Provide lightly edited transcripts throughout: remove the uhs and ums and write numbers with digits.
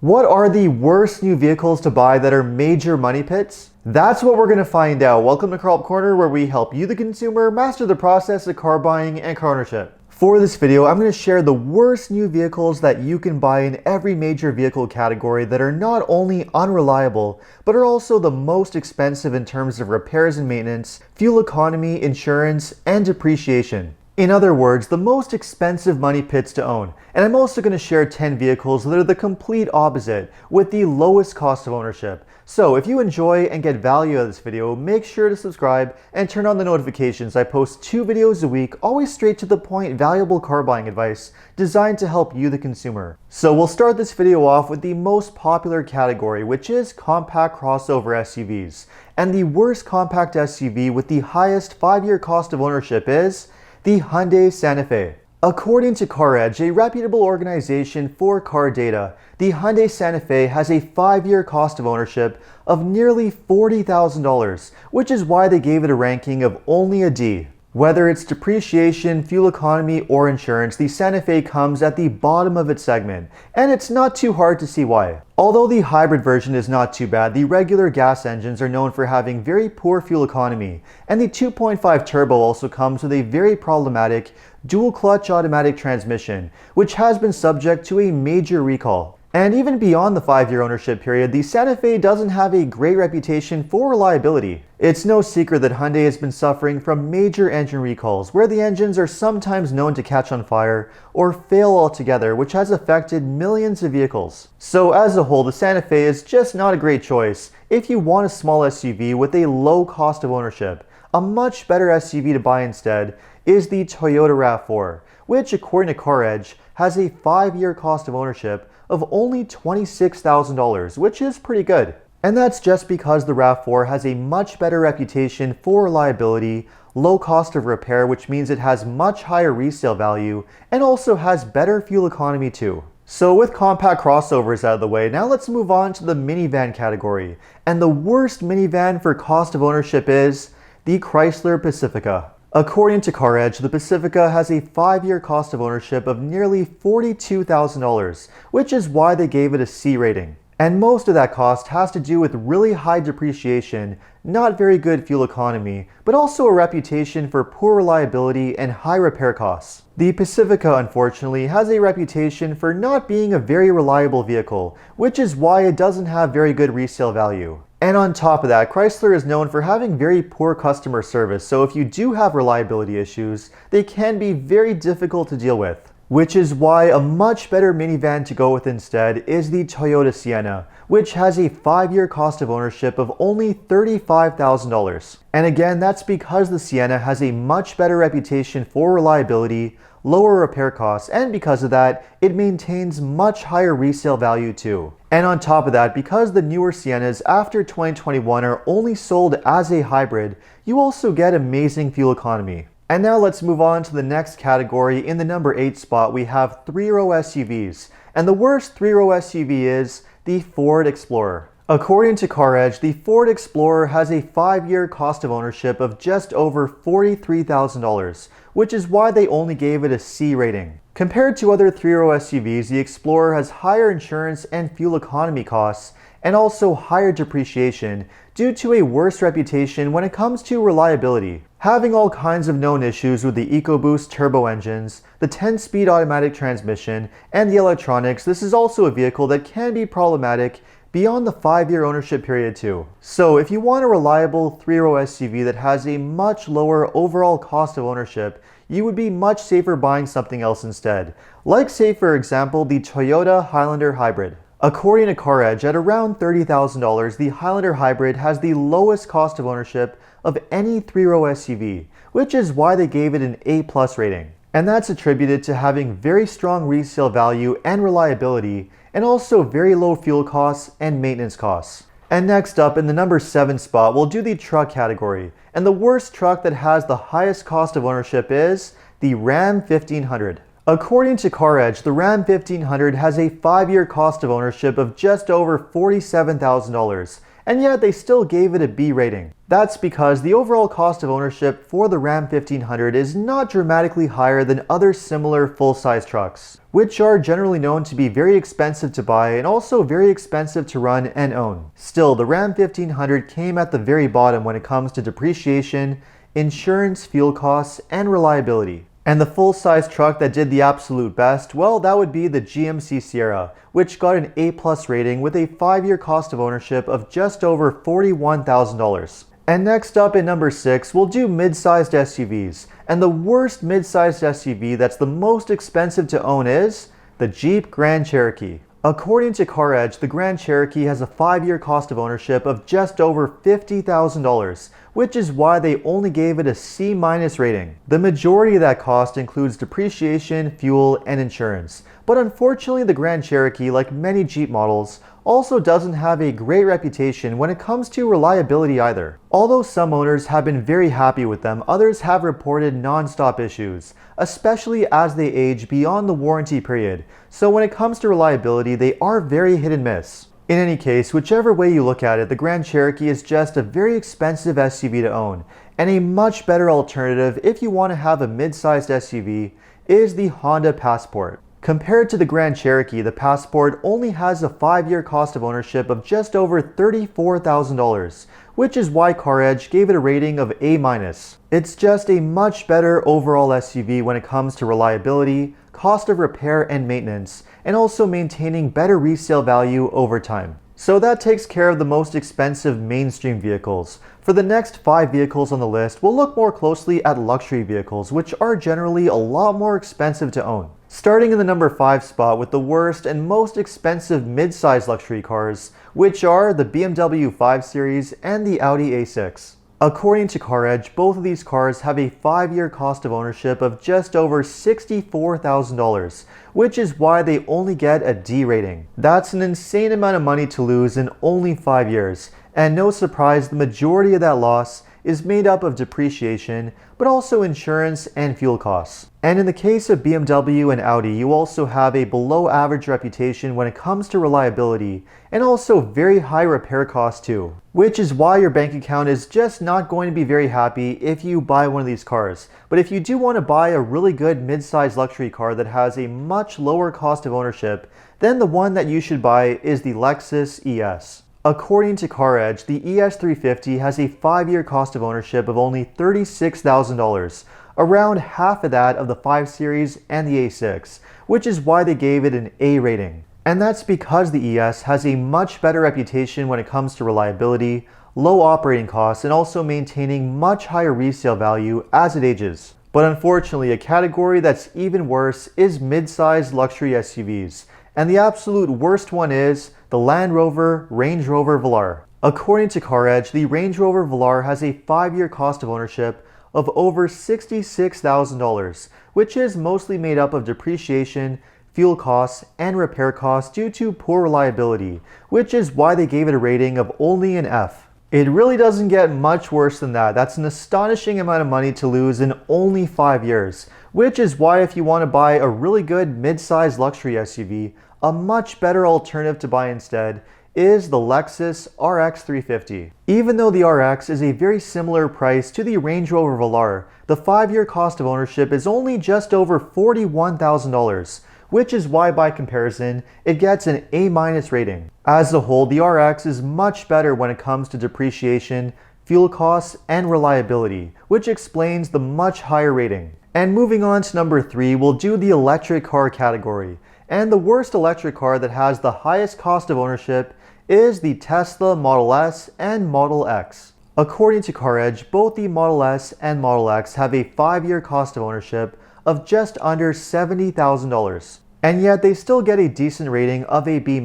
What are the worst new vehicles to buy that are major money pits? That's what we're going to find out. Welcome to Car Help Corner, where we help you, the consumer, master the process of car buying and car ownership. For this video, I'm going to share the worst new vehicles that you can buy in every major vehicle category that are not only unreliable, but are also the most expensive in terms of repairs and maintenance, fuel economy, insurance, and depreciation. In other words, the most expensive money pits to own. And I'm also going to share 10 vehicles that are the complete opposite, with the lowest cost of ownership. So if you enjoy and get value out of this video, make sure to subscribe and turn on the notifications. I post 2 videos a week, always straight to the point, valuable car buying advice designed to help you, the consumer. So we'll start this video off with the most popular category, which is compact crossover SUVs. And the worst compact SUV with the highest 5-year cost of ownership is the Hyundai Santa Fe. According to CarEdge, a reputable organization for car data, the Hyundai Santa Fe has a 5-year cost of ownership of nearly $40,000, which is why they gave it a ranking of only a D. Whether it's depreciation, fuel economy, or insurance, the Santa Fe comes at the bottom of its segment, and it's not too hard to see why. Although the hybrid version is not too bad, the regular gas engines are known for having very poor fuel economy, and the 2.5 turbo also comes with a very problematic dual-clutch automatic transmission, which has been subject to a major recall. And even beyond the 5-year ownership period, the Santa Fe doesn't have a great reputation for reliability. It's no secret that Hyundai has been suffering from major engine recalls, where the engines are sometimes known to catch on fire or fail altogether, which has affected millions of vehicles. So as a whole, the Santa Fe is just not a great choice if you want a small SUV with a low cost of ownership. A much better SUV to buy instead is the Toyota RAV4, which according to CarEdge has a 5-year cost of ownership of only $26,000, which is pretty good. And that's just because the RAV4 has a much better reputation for reliability, low cost of repair, which means it has much higher resale value, and also has better fuel economy too. So with compact crossovers out of the way, now let's move on to the minivan category. And the worst minivan for cost of ownership is the Chrysler Pacifica. According to CarEdge, the Pacifica has a 5-year cost of ownership of nearly $42,000, which is why they gave it a C rating. And most of that cost has to do with really high depreciation, not very good fuel economy, but also a reputation for poor reliability and high repair costs. The Pacifica, unfortunately, has a reputation for not being a very reliable vehicle, which is why it doesn't have very good resale value. And on top of that, Chrysler is known for having very poor customer service, so if you do have reliability issues, they can be very difficult to deal with. Which is why a much better minivan to go with instead is the Toyota Sienna, which has a 5-year cost of ownership of only $35,000. And again, that's because the Sienna has a much better reputation for reliability, lower repair costs, and because of that, it maintains much higher resale value too. And on top of that, because the newer Siennas after 2021 are only sold as a hybrid, you also get amazing fuel economy. And now let's move on to the next category. In the number 8 spot, we have 3-row SUVs. And the worst 3-row SUV is the Ford Explorer. According to CarEdge, the Ford Explorer has a 5-year cost of ownership of just over $43,000, which is why they only gave it a C rating. Compared to other 3-row SUVs, the Explorer has higher insurance and fuel economy costs, and also higher depreciation due to a worse reputation when it comes to reliability. Having all kinds of known issues with the EcoBoost turbo engines, the 10-speed automatic transmission, and the electronics, this is also a vehicle that can be problematic beyond the 5-year ownership period too. So if you want a reliable 3-row SUV that has a much lower overall cost of ownership, you would be much safer buying something else instead. Like say for example, the Toyota Highlander Hybrid. According to CarEdge, at around $30,000, the Highlander Hybrid has the lowest cost of ownership of any 3-row SUV, which is why they gave it an A+ rating. And that's attributed to having very strong resale value and reliability, and also very low fuel costs and maintenance costs. And next up, in the number 7 spot, we'll do the truck category. And the worst truck that has the highest cost of ownership is the Ram 1500. According to CarEdge, the Ram 1500 has a 5-year cost of ownership of just over $47,000, and yet they still gave it a B rating. That's because the overall cost of ownership for the Ram 1500 is not dramatically higher than other similar full-size trucks, which are generally known to be very expensive to buy and also very expensive to run and own. Still, the Ram 1500 came at the very bottom when it comes to depreciation, insurance, fuel costs, and reliability. And the full-size truck that did the absolute best, well, that would be the GMC Sierra, which got an A+ rating with a 5-year cost of ownership of just over $41,000. And next up at number 6, we'll do mid-sized SUVs. And the worst mid-sized SUV that's the most expensive to own is the Jeep Grand Cherokee. According to CarEdge, the Grand Cherokee has a 5-year cost of ownership of just over $50,000, which is why they only gave it a C- rating. The majority of that cost includes depreciation, fuel, and insurance. But unfortunately, the Grand Cherokee, like many Jeep models, also doesn't have a great reputation when it comes to reliability either. Although some owners have been very happy with them, others have reported non-stop issues, especially as they age beyond the warranty period. So when it comes to reliability, they are very hit and miss. In any case, whichever way you look at it, the Grand Cherokee is just a very expensive SUV to own, and a much better alternative if you want to have a mid-sized SUV is the Honda Passport. Compared to the Grand Cherokee, the Passport only has a 5-year cost of ownership of just over $34,000, which is why CarEdge gave it a rating of A-. It's just a much better overall SUV when it comes to reliability, cost of repair and maintenance, and also maintaining better resale value over time. So that takes care of the most expensive mainstream vehicles. For the next 5 vehicles on the list, we'll look more closely at luxury vehicles, which are generally a lot more expensive to own. Starting in the number 5 spot with the worst and most expensive mid-size luxury cars, which are the BMW 5 Series and the Audi A6. According to CarEdge, both of these cars have a 5-year cost of ownership of just over $64,000, which is why they only get a D rating. That's an insane amount of money to lose in only 5 years, and no surprise, the majority of that loss is made up of depreciation, but also insurance and fuel costs. And in the case of BMW and Audi, you also have a below average reputation when it comes to reliability, and also very high repair costs too. Which is why your bank account is just not going to be very happy if you buy one of these cars. But if you do want to buy a really good mid-size luxury car that has a much lower cost of ownership, then the one that you should buy is the Lexus ES. According to CarEdge, the ES350 has a 5-year cost of ownership of only $36,000, around half of that of the 5 Series and the A6, which is why they gave it an A rating. And that's because the ES has a much better reputation when it comes to reliability, low operating costs, and also maintaining much higher resale value as it ages. But unfortunately, a category that's even worse is mid-sized luxury SUVs. And the absolute worst one is the Land Rover Range Rover Velar. According to CarEdge, the Range Rover Velar has a 5-year cost of ownership of over $66,000, which is mostly made up of depreciation, fuel costs, and repair costs due to poor reliability, which is why they gave it a rating of only an F. It really doesn't get much worse than that. That's an astonishing amount of money to lose in only 5 years, which is why if you want to buy a really good mid-sized luxury SUV, a much better alternative to buy instead is the Lexus RX 350. Even though the RX is a very similar price to the Range Rover Velar, the 5-year cost of ownership is only just over $41,000, which is why by comparison, it gets an A- rating. As a whole, the RX is much better when it comes to depreciation, fuel costs, and reliability, which explains the much higher rating. And moving on to number 3, we'll do the electric car category. And the worst electric car that has the highest cost of ownership is the Tesla Model S and Model X. According to CarEdge, both the Model S and Model X have a 5-year cost of ownership of just under $70,000. And yet they still get a decent rating of a B-,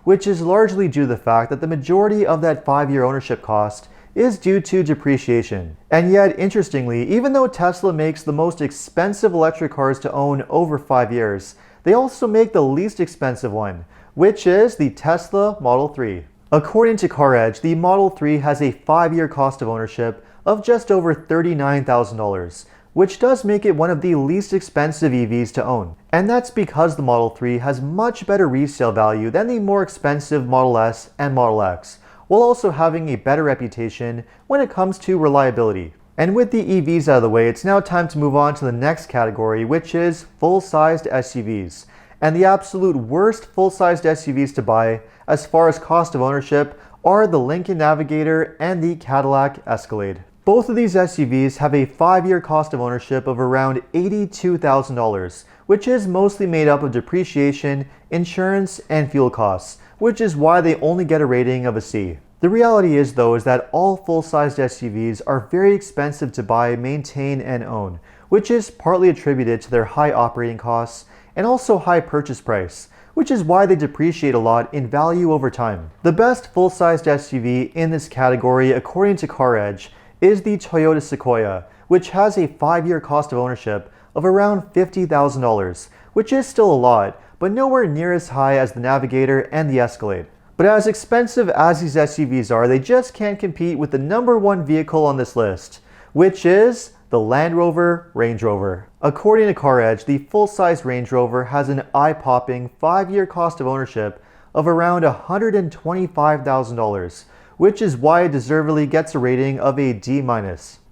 which is largely due to the fact that the majority of that 5-year ownership cost is due to depreciation. And yet, interestingly, even though Tesla makes the most expensive electric cars to own over 5 years, they also make the least expensive one, which is the Tesla Model 3. According to CarEdge, the Model 3 has a 5-year cost of ownership of just over $39,000, which does make it one of the least expensive EVs to own. And that's because the Model 3 has much better resale value than the more expensive Model S and Model X, while also having a better reputation when it comes to reliability. And with the EVs out of the way, it's now time to move on to the next category, which is full-sized SUVs. And the absolute worst full-sized SUVs to buy as far as cost of ownership are the Lincoln Navigator and the Cadillac Escalade. Both of these SUVs have a 5-year cost of ownership of around $82,000, which is mostly made up of depreciation, insurance, and fuel costs, which is why they only get a rating of a C. The reality is though is that all full-sized SUVs are very expensive to buy, maintain, and own, which is partly attributed to their high operating costs and also high purchase price, which is why they depreciate a lot in value over time. The best full-sized SUV in this category, according to CarEdge, is the Toyota Sequoia, which has a 5-year cost of ownership of around $50,000, which is still a lot, but nowhere near as high as the Navigator and the Escalade. But as expensive as these SUVs are, they just can't compete with the #1 vehicle on this list, which is the Land Rover Range Rover. According to CarEdge, the full-size Range Rover has an eye-popping 5-year cost of ownership of around $125,000, which is why it deservedly gets a rating of a D-.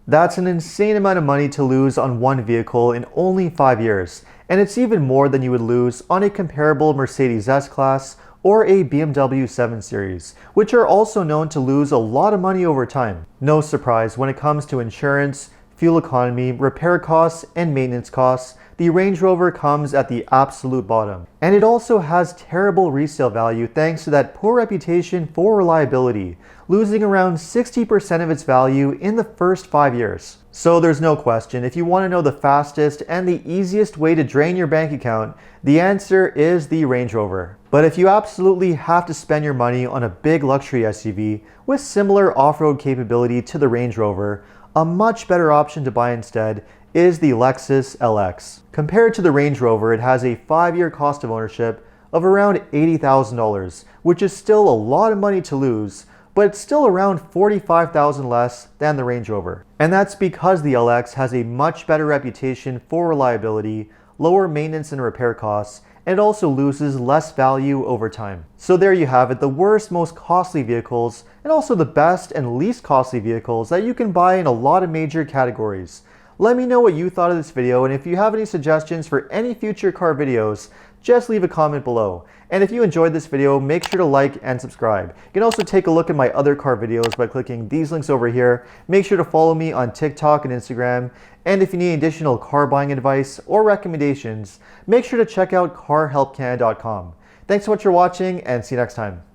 That's an insane amount of money to lose on one vehicle in only 5 years, and it's even more than you would lose on a comparable Mercedes S-Class or a BMW 7 Series, which are also known to lose a lot of money over time. No surprise, when it comes to insurance, fuel economy, repair costs, and maintenance costs, the Range Rover comes at the absolute bottom. And it also has terrible resale value thanks to that poor reputation for reliability, losing around 60% of its value in the first 5 years. So there's no question, if you want to know the fastest and the easiest way to drain your bank account, the answer is the Range Rover. But if you absolutely have to spend your money on a big luxury SUV with similar off-road capability to the Range Rover, a much better option to buy instead is the LEXUS LX. Compared to the Range Rover, it has a 5-year cost of ownership of around $80,000, which is still a lot of money to lose, but it's still around $45,000 less than the Range Rover. And that's because the LX has a much better reputation for reliability, lower maintenance and repair costs, and it also loses less value over time. So there you have it, the worst, most costly vehicles, and also the best and least costly vehicles that you can buy in a lot of major categories. Let me know what you thought of this video, and if you have any suggestions for any future car videos, just leave a comment below. And if you enjoyed this video, make sure to like and subscribe. You can also take a look at my other car videos by clicking these links over here. Make sure to follow me on TikTok and Instagram. And if you need additional car buying advice or recommendations, make sure to check out carhelpcanada.com. Thanks so much for watching, and see you next time.